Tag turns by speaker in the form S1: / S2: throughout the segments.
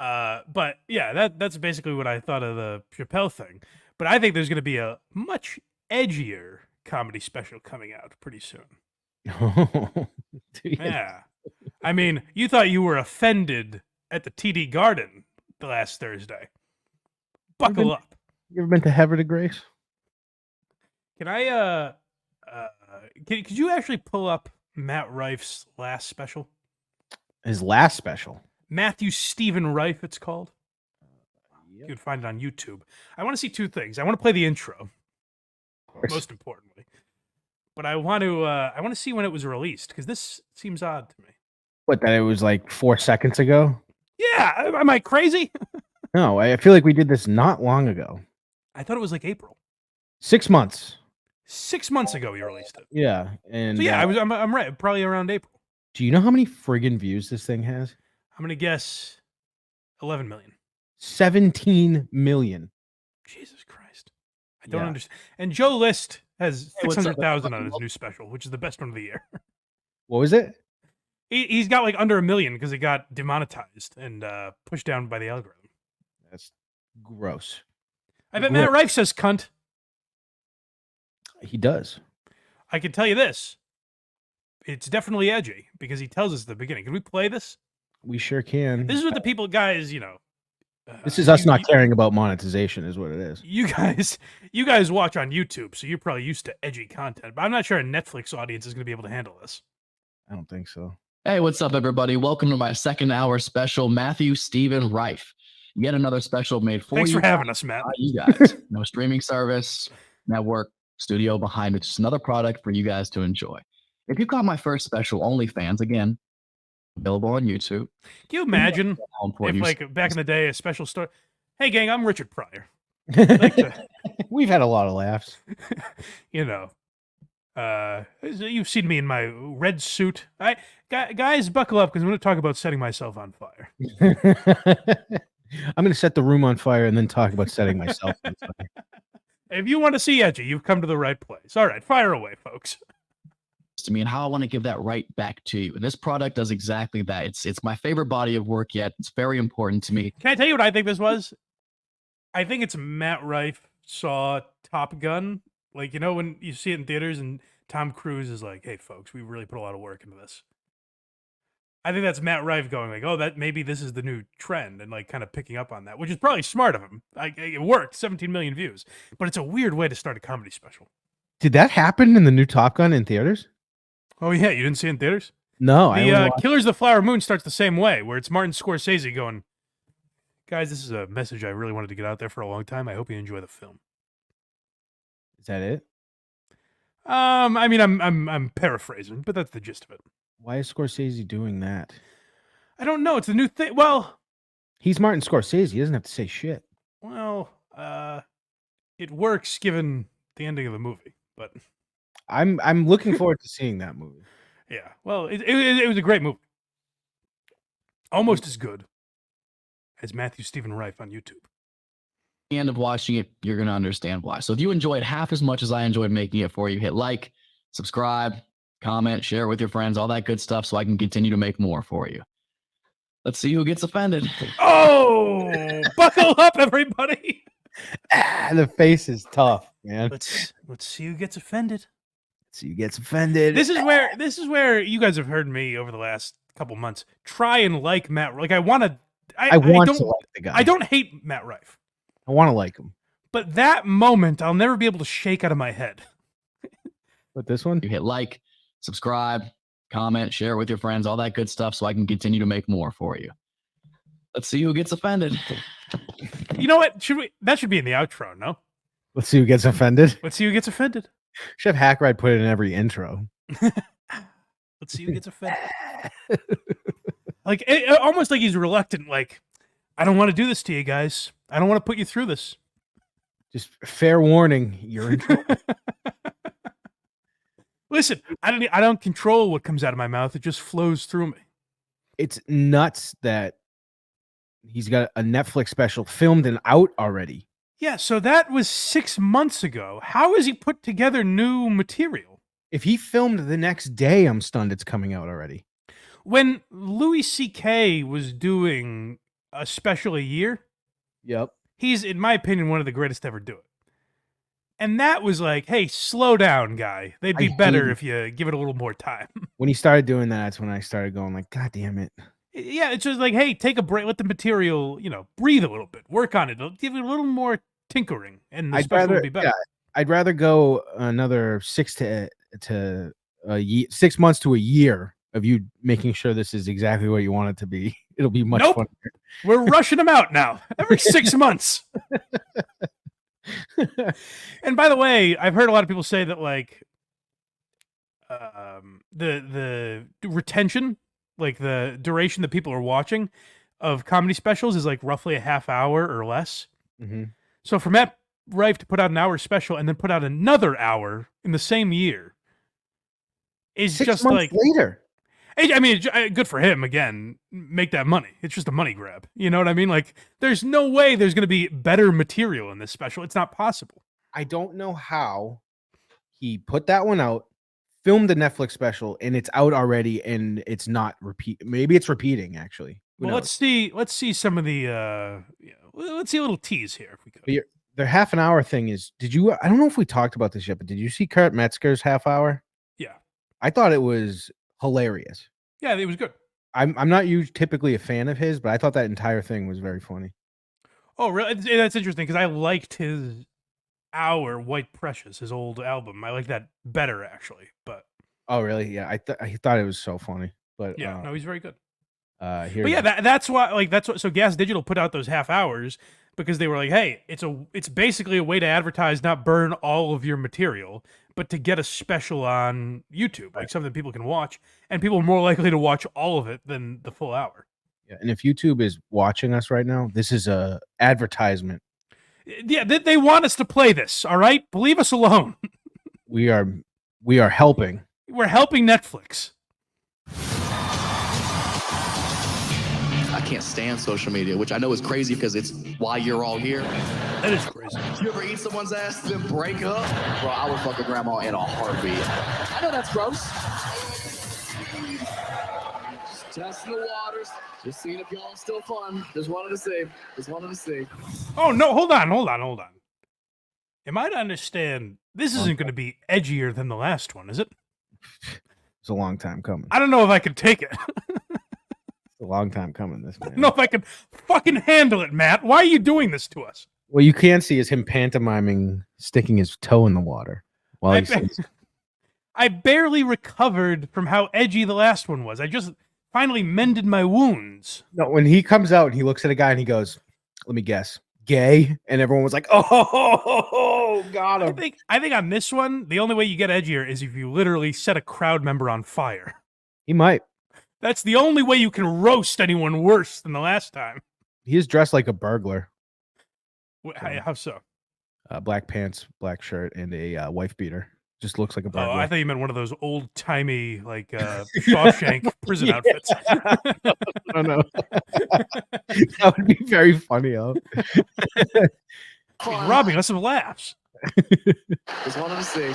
S1: But yeah, that's basically what I thought of the Chappelle thing. But I think there's going to be a much edgier comedy special coming out pretty soon. Yeah. I mean, you thought you were offended at the TD Garden the last Thursday. Buckle up.
S2: You ever been to Hever to Grace?
S1: Can I could you actually pull up Matt Rife's last special?
S2: His last special.
S1: Matthew Stephen Rife, it's called.
S2: Yep.
S1: You can find it on YouTube. I want to see two things. I want to play the intro, most importantly, but I want to see when it was released because this seems odd to me.
S2: What, that it was like 4 seconds ago?
S1: Yeah, am I crazy?
S2: No, I feel like we did this not long ago.
S1: I thought it was like April.
S2: 6 months.
S1: 6 months ago, you released it.
S2: Yeah, and
S1: so yeah, I'm right. Probably around April.
S2: Do you know how many friggin' views this thing has?
S1: I'm gonna guess 11 million.
S2: 17 million.
S1: Jesus Christ! I don't understand. And Joe List has 600,000 on his new special, which is the best one of the year.
S2: What was it?
S1: He's got like under 1 million because it got demonetized and pushed down by the algorithm.
S2: That's gross.
S1: I bet Matt Rife says cunt.
S2: He does.
S1: I can tell you this. It's definitely edgy because he tells us at the beginning. Can we play this?
S2: We sure can.
S1: This is what the people, guys,
S2: this is us not caring about monetization is what it is.
S1: You guys watch on YouTube, so you're probably used to edgy content. But I'm not sure a Netflix audience is going to be able to handle this.
S2: I don't think so.
S3: Hey, what's up, everybody? Welcome to my second hour special, Matthew Stephen Rife. Yet another special made for you.
S1: Thanks for having us, Matt.
S3: You guys. No streaming service, network, studio behind it. Just another product for you guys to enjoy. If you caught my first special, OnlyFans, again, available on YouTube.
S1: Can you imagine if, like, back in the day, a special story? Hey, gang, I'm Richard Pryor.
S2: We've had a lot of laughs.
S1: You've seen me in my red suit. Guys, buckle up because I'm going to talk about setting myself on fire.
S2: I'm going to set the room on fire and then talk about setting myself on fire.
S1: If you want to see edgy, you've come to the right place. All right, fire away, folks.
S3: To me and how I want to give that right back to you. And this product does exactly that. It's my favorite body of work yet. It's very important to me.
S1: Can I tell you what I think this was? I think it's Matt Rife saw Top Gun. Like, when you see it in theaters and Tom Cruise is like, hey, folks, we really put a lot of work into this. I think that's Matt Rife going like, oh, that maybe this is the new trend and like kind of picking up on that, which is probably smart of him. It worked, 17 million views, but it's a weird way to start a comedy special.
S2: Did that happen in the new Top Gun in theaters?
S1: Oh, yeah. You didn't see it in theaters?
S2: No.
S1: The Killers of the Flower Moon starts the same way, where it's Martin Scorsese going, guys, this is a message I really wanted to get out there for a long time. I hope you enjoy the film.
S2: Is that it?
S1: I mean, I'm paraphrasing, but that's the gist of it.
S2: Why is Scorsese doing that?
S1: I don't know. It's a new thing. Well,
S2: he's Martin Scorsese. He doesn't have to say shit.
S1: Well, it works given the ending of the movie, but
S2: I'm looking forward to seeing that movie.
S1: Yeah. Well, it was a great movie. Almost as good as Matthew Stephen Rife on YouTube.
S3: The end of watching it, you're going to understand why. So if you enjoyed half as much as I enjoyed making it for you, hit like, subscribe, comment, share with your friends, all that good stuff so I can continue to make more for you. Let's see who gets offended.
S1: Oh, buckle up, everybody.
S2: The face is tough, man.
S1: Let's see who gets offended.
S2: See who gets offended.
S1: This is where you guys have heard me over the last couple months try and like Matt. Like I want to like the guy. I don't hate Matt Rife.
S2: I want to like him.
S1: But that moment I'll never be able to shake out of my head.
S2: But this one?
S3: You hit like, subscribe, comment, share with your friends, all that good stuff so I can continue to make more for you. Let's see who gets offended.
S1: You know what? That should be in the outro, no?
S2: Let's see who gets offended.
S1: Let's see who gets offended.
S2: Should have Hackride put it in every intro.
S1: Let's see who gets offended. Like almost like he's reluctant, like, I don't want to do this to you guys. I don't want to put you through this.
S2: Just fair warning, you're in trouble.
S1: Listen, I don't control what comes out of my mouth. It just flows through me.
S2: It's nuts that he's got a Netflix special filmed and out already.
S1: Yeah, so that was 6 months ago. How has he put together new material?
S2: If he filmed the next day, I'm stunned it's coming out already.
S1: When Louis C.K. was doing a special a year,
S2: Yep.
S1: he's, in my opinion, one of the greatest to ever do it. And that was like, hey, slow down, guy. They'd be
S2: I
S1: better
S2: hate
S1: if you give it a little more time.
S2: When he started doing that, that's when I started going like, God damn it.
S1: Yeah, it's just like, hey, take a break, let the material, breathe a little bit, work on it. It'll give it a little more tinkering, and the
S2: I'd
S1: special
S2: rather,
S1: will be better.
S2: yeah, I'd rather go another 6 months to a year of you making sure this is exactly what you want it to be. It'll be much
S1: Nope.
S2: funnier.
S1: We're rushing them out now every 6 months. And by the way, I've heard a lot of people say that like the retention, like the duration that people are watching of comedy specials is like roughly a half hour or less.
S2: Mm-hmm.
S1: So for Matt Rife to put out an hour special and then put out another hour in the same year is
S2: 6
S1: just
S2: months
S1: like,
S2: later.
S1: I mean, good for him. Again, make that money. It's just a money grab. You know what I mean? Like, there's no way there's going to be better material in this special. It's not possible.
S2: I don't know how he put that one out, filmed the Netflix special, and it's out already, and it's not repeat. Maybe it's repeating actually. Who
S1: Well,
S2: knows?
S1: let's see some of the let's see a little tease here if we could.
S2: But their half an hour thing is. Did you? I don't know if we talked about this yet, but did you see Kurt Metzger's half hour?
S1: Yeah.
S2: I thought it was hilarious.
S1: Yeah, it was good.
S2: I'm not typically a fan of his, but I thought that entire thing was very funny.
S1: Oh, really? That's interesting because I liked his hour White Precious, his old album. I like that better actually. But
S2: Oh, really? Yeah, I thought it was so funny. But
S1: yeah, no, he's very good.
S2: here,
S1: But yeah, that's why. Like that's what. So Gas Digital put out those half hours because they were like, hey, it's basically a way to advertise, not burn all of your material, but to get a special on YouTube, like something people can watch, and people are more likely to watch all of it than the full hour.
S2: yeah. And if YouTube is watching us right now, this is a advertisement.
S1: Yeah, they want us to play this. All right, leave us alone.
S2: We are helping.
S1: We're helping Netflix.
S3: I can't stand social media, which I know is crazy because it's why you're all here.
S1: That is crazy.
S3: You ever eat someone's ass then break up? Bro, I would fuck a grandma in a heartbeat. I know that's gross. Just testing the waters. Just seeing if y'all still fun. Just wanted to see.
S1: Oh no! Hold on. Am I to understand? This isn't going to be edgier than the last one, is it?
S2: It's a long time coming.
S1: I don't know if I can take it.
S2: It's a long time coming. This
S1: I
S2: man.
S1: don't know if I can fucking handle it, Matt. Why are you doing this to us?
S2: What you can't see is him pantomiming, sticking his toe in the water while he says,
S1: I barely recovered from how edgy the last one was. I just finally mended my wounds.
S2: "No." When he comes out and he looks at a guy and he goes, "Let me guess, gay," and everyone was like, "Oh, got him."
S1: I think on this one, the only way you get edgier is if you literally set a crowd member on fire.
S2: He might.
S1: That's the only way you can roast anyone worse than the last time.
S2: He is dressed like a burglar.
S1: How so?
S2: Black pants, black shirt, and a wife beater. Just looks like a burglar.
S1: Oh, I thought you meant one of those old timey like Shawshank prison outfits.
S2: I don't know. That would be very funny.
S1: He's robbing us of laughs.
S3: Just wanted to see.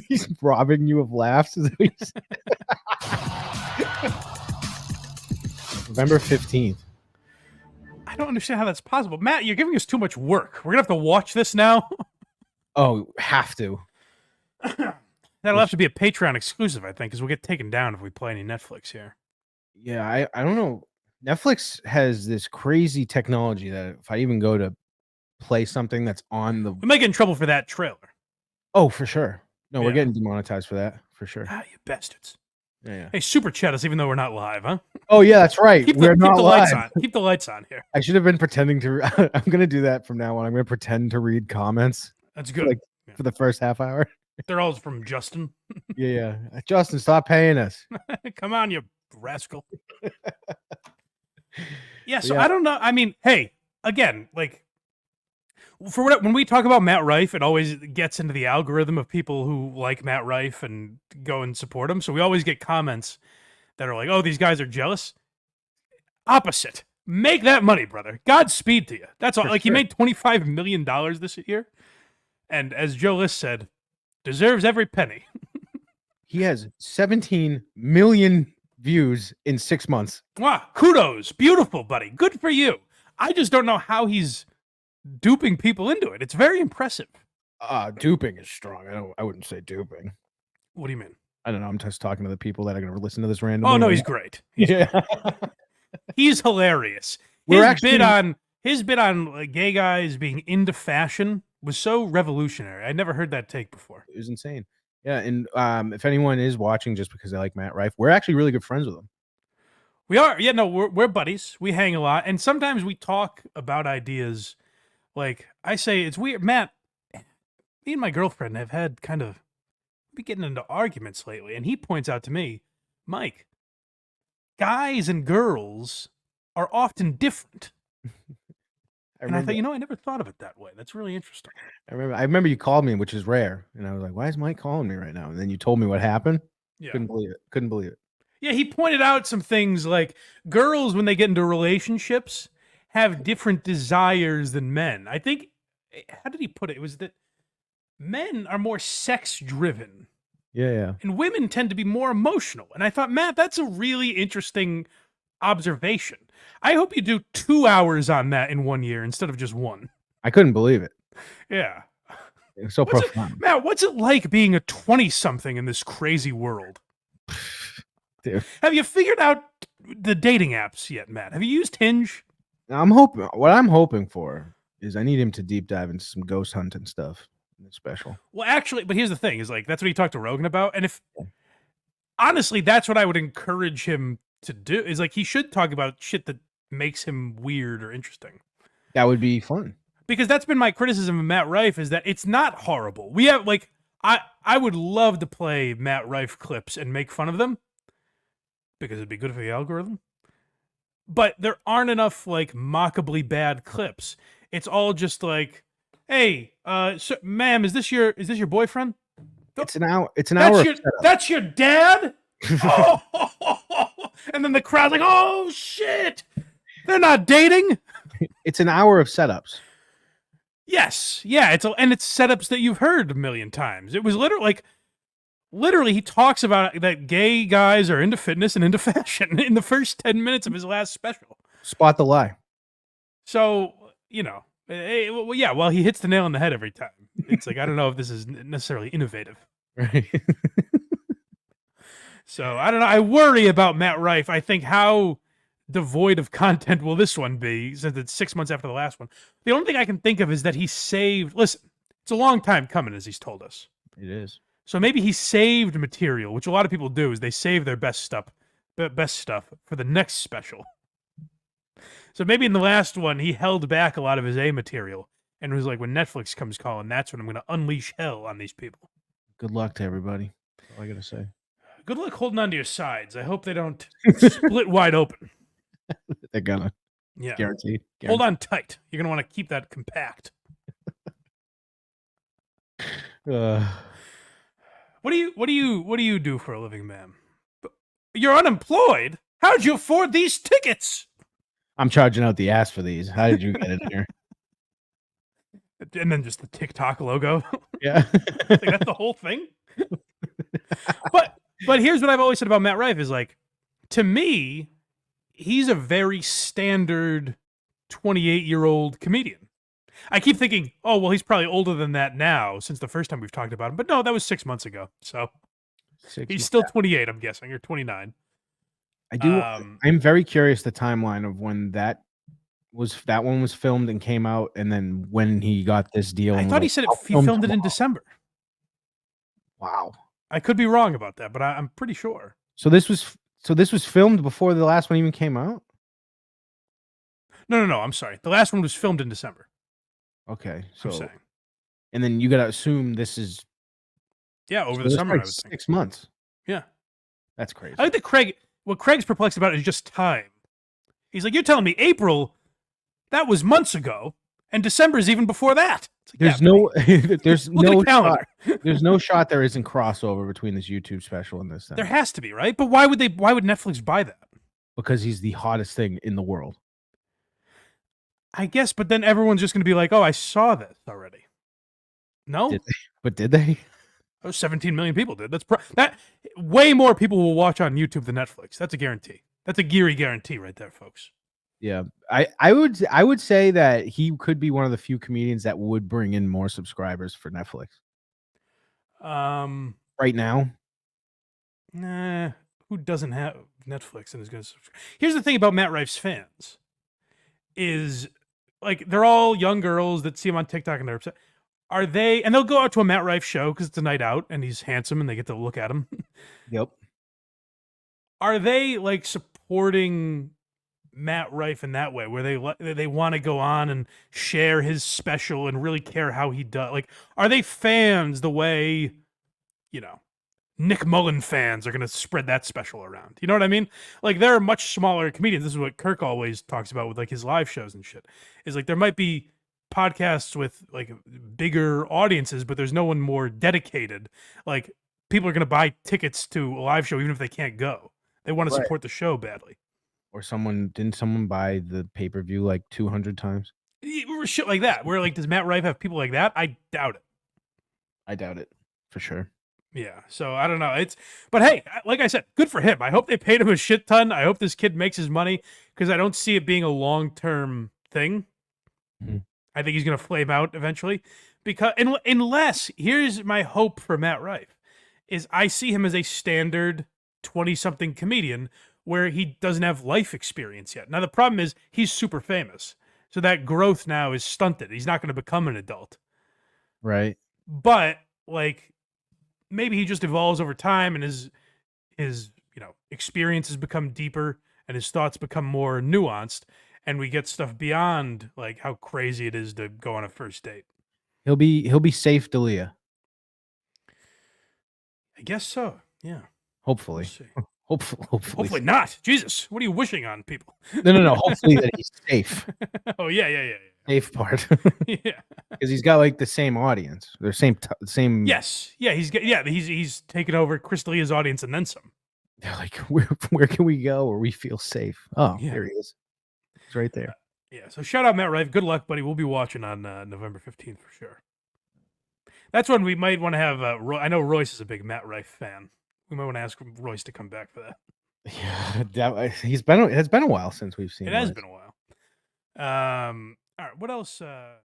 S2: He's robbing you of laughs. Is that what you said? November 15th.
S1: I don't understand how that's possible. Matt, you're giving us too much work. We're gonna have to watch this now.
S2: Oh, have to.
S1: That'll have to be a Patreon exclusive, I think, because we'll get taken down if we play any Netflix here.
S2: Yeah, I don't know. Netflix has this crazy technology that if I even go to play something that's on the
S1: We might get in trouble for that trailer.
S2: Oh, for sure. No, we're
S1: Yeah.
S2: getting demonetized for that, for sure.
S1: Ah, you bastards.
S2: Yeah.
S1: Hey, super chat us even though we're not live, huh?
S2: Oh yeah, that's right. We're
S1: keep
S2: not
S1: the
S2: live.
S1: lights on. Keep the lights on here.
S2: I should have been pretending to. I'm gonna do that from now on. I'm gonna pretend to read comments
S1: That's good.
S2: like for the first half hour.
S1: They're all from Justin.
S2: Yeah. Justin, stop paying us.
S1: Come on, you rascal. Yeah, so
S2: Yeah.
S1: I don't know. I mean, hey, again, like for what when we talk about Matt Rife, it always gets into the algorithm of people who like Matt Rife and go and support him. So we always get comments that are like, "Oh, these guys are jealous." Opposite. Make that money, brother. Godspeed to you. That's all.
S2: For
S1: Like he
S2: sure.
S1: made $25 million this year, and as Joe List said, deserves every penny.
S2: He has 17 million views in 6 months.
S1: Wow, kudos. Beautiful, buddy. Good for you. I just don't know how he's duping people into it. It's very impressive.
S2: Duping is strong. I wouldn't say duping.
S1: What do you mean?
S2: I don't know. I'm just talking to the people that are going to listen to this randomly.
S1: Oh, no,
S2: right
S1: he's
S2: now.
S1: great. He's
S2: Yeah.
S1: He's hilarious.
S2: We're
S1: His
S2: actually-
S1: bit on like, gay guys being into fashion was so revolutionary. I'd never heard that take before.
S2: It was insane. Yeah, and if anyone is watching just because they like Matt Rife, we're actually really good friends with him.
S1: We are, yeah, no, we're buddies. We hang a lot, and sometimes we talk about ideas. Like I say, it's weird, Matt. Me and my girlfriend have had kind of be getting into arguments lately, and he points out to me, Mike, guys and girls are often different. And I thought, I never thought of it that way. That's really interesting.
S2: I remember you called me, which is rare, and I was like, "Why is Mike calling me right now?" And then you told me what happened.
S1: Yeah.
S2: Couldn't believe it.
S1: Yeah, he pointed out some things like girls, when they get into relationships, have different desires than men. I think, how did he put it? It was that men are more sex driven
S2: Yeah.
S1: and women tend to be more emotional. And I thought, Matt, that's a really interesting observation. I hope you do 2 hours on that in 1 year instead of just one.
S2: I couldn't believe it.
S1: Yeah.
S2: It was so profound.
S1: Matt, what's it like being a 20-something in this crazy world?
S2: Dude.
S1: Have you figured out the dating apps yet, Matt? Have you used Hinge?
S2: What I'm hoping for is I need him to deep dive into some ghost hunting stuff. Special.
S1: Well, actually, but here's the thing: is like that's what he talked to Rogan about, and if honestly, that's what I would encourage him to do. Is like he should talk about shit that makes him weird or interesting.
S2: That would be fun. Because
S1: that's been my criticism of Matt Rife is that it's not horrible. We have like I would love to play Matt Rife clips and make fun of them because it'd be good for the algorithm. But there aren't enough like mockably bad clips. It's all just like, hey, ma'am, is this your boyfriend?
S2: It's an hour. It's an hour.
S1: That's your dad? Oh, and then the crowd's like, oh shit, they're not dating.
S2: It's an hour of setups.
S1: Yes, yeah, it's setups that you've heard a million times. It was literally he talks about that gay guys are into fitness and into fashion in the first 10 minutes of his last special.
S2: Spot the lie.
S1: So, well, he hits the nail on the head every time. It's like, I don't know if this is necessarily innovative.
S2: Right.
S1: So, I don't know. I worry about Matt Rife. I think how devoid of content will this one be since it's 6 months after the last one. The only thing I can think of is that he saved... Listen, it's a long time coming, as he's told us.
S2: It is.
S1: So maybe he saved material, which a lot of people do, is they save their best stuff for the next special. So maybe in the last one, he held back a lot of his A material and was like, when Netflix comes calling, that's when I'm going to unleash hell on these people.
S2: Good luck to everybody. That's all I got to say.
S1: Good luck holding on to your sides. I hope they don't split wide open.
S2: They're gonna.
S1: Yeah.
S2: Guaranteed.
S1: Hold on tight. You're going to want to keep that compact. What do you do for a living, ma'am? You're unemployed? How'd you afford these tickets?
S2: I'm charging out the ass for these. How did you get in here?
S1: And then just the TikTok logo.
S2: Yeah.
S1: Like, that's the whole thing. But here's what I've always said about Matt Rife is like, to me, he's a very standard 28-year-old comedian. I keep thinking, oh, well, he's probably older than that now since the first time we've talked about him. But no, that was 6 months ago. So he's still 28, I'm guessing, or 29.
S2: I do. I'm very curious the timeline of when that one was filmed and came out, and then when he got this deal.
S1: I thought he said he filmed it in December.
S2: Wow.
S1: I could be wrong about that, but I'm pretty sure.
S2: So this was filmed before the last one even came out?
S1: No. I'm sorry. The last one was filmed in December.
S2: Okay.
S1: I'm saying.
S2: And then you got to assume this is...
S1: Yeah, over the summer,
S2: like
S1: I would think.
S2: 6 months.
S1: Yeah.
S2: That's crazy.
S1: I think that what Craig's perplexed about is just time. He's like, you're telling me April, that was months ago, and December is even before that. Like,
S2: there's no shot there isn't crossover between this YouTube special and this thing.
S1: There has to be, right? But why would Netflix buy that?
S2: Because he's the hottest thing in the world.
S1: I guess, but then everyone's just going to be like, oh, I saw this already. No?
S2: Did they?
S1: Those 17 million people did. That way more people will watch on YouTube than Netflix. That's a guarantee. That's a Geary guarantee right there, folks.
S2: Yeah, I would say that he could be one of the few comedians that would bring in more subscribers for Netflix right now.
S1: Nah, who doesn't have Netflix and is going to subscribe? Here's the thing about Matt Rife's fans is like they're all young girls that see him on TikTok and they're upset. Are they? And they'll go out to a Matt Rife show because it's a night out and he's handsome and they get to look at him.
S2: Yep.
S1: Are they like supporting Matt Rife in that way, where they want to go on and share his special and really care how he does? Like, are they fans the way, you know, Nick Mullen fans are going to spread that special around? You know what I mean? Like, there are much smaller comedians. This is what Kirk always talks about with like his live shows and shit. Is like there might be podcasts with like bigger audiences, but there's no one more dedicated. Like, people are going to buy tickets to a live show even if they can't go. They want to support the show badly.
S2: Or didn't someone buy the pay-per-view like 200 times?
S1: Shit like that. Where like, does Matt Rife have people like that? I doubt it.
S2: I doubt it for sure.
S1: Yeah. So I don't know. But hey, like I said, good for him. I hope they paid him a shit ton. I hope this kid makes his money because I don't see it being a long-term thing.
S2: Mhm.
S1: I think he's going to flame out eventually because unless here's my hope for Matt Rife is I see him as a standard 20-something comedian where he doesn't have life experience yet. Now, the problem is he's super famous. So that growth now is stunted. He's not going to become an adult.
S2: Right.
S1: But, like, maybe he just evolves over time and his experiences become deeper and his thoughts become more nuanced and we get stuff beyond, like, how crazy it is to go on a first date.
S2: He'll be safe, D'Elia.
S1: I guess so, yeah.
S2: Hopefully.
S1: We'll see.
S2: Hopefully
S1: not. Jesus, what are you wishing on people?
S2: No. Hopefully that he's safe.
S1: Oh, yeah.
S2: Safe part.
S1: Yeah.
S2: Because he's got like the same audience. They're same.
S1: Yes. Yeah, he's taken over Chris D'Elia's audience and then some.
S2: They're like, where can we go where we feel safe? Oh,
S1: Yeah.
S2: there he is. He's right there.
S1: Yeah, so shout out Matt Rife. Good luck, buddy. We'll be watching on November 15th for sure. That's when we might want to have. I know Royce is a big Matt Rife fan. We might want to ask Royce to come back for that.
S2: Yeah, it's been a while since we've seen.
S1: It has been a while. All right, what else?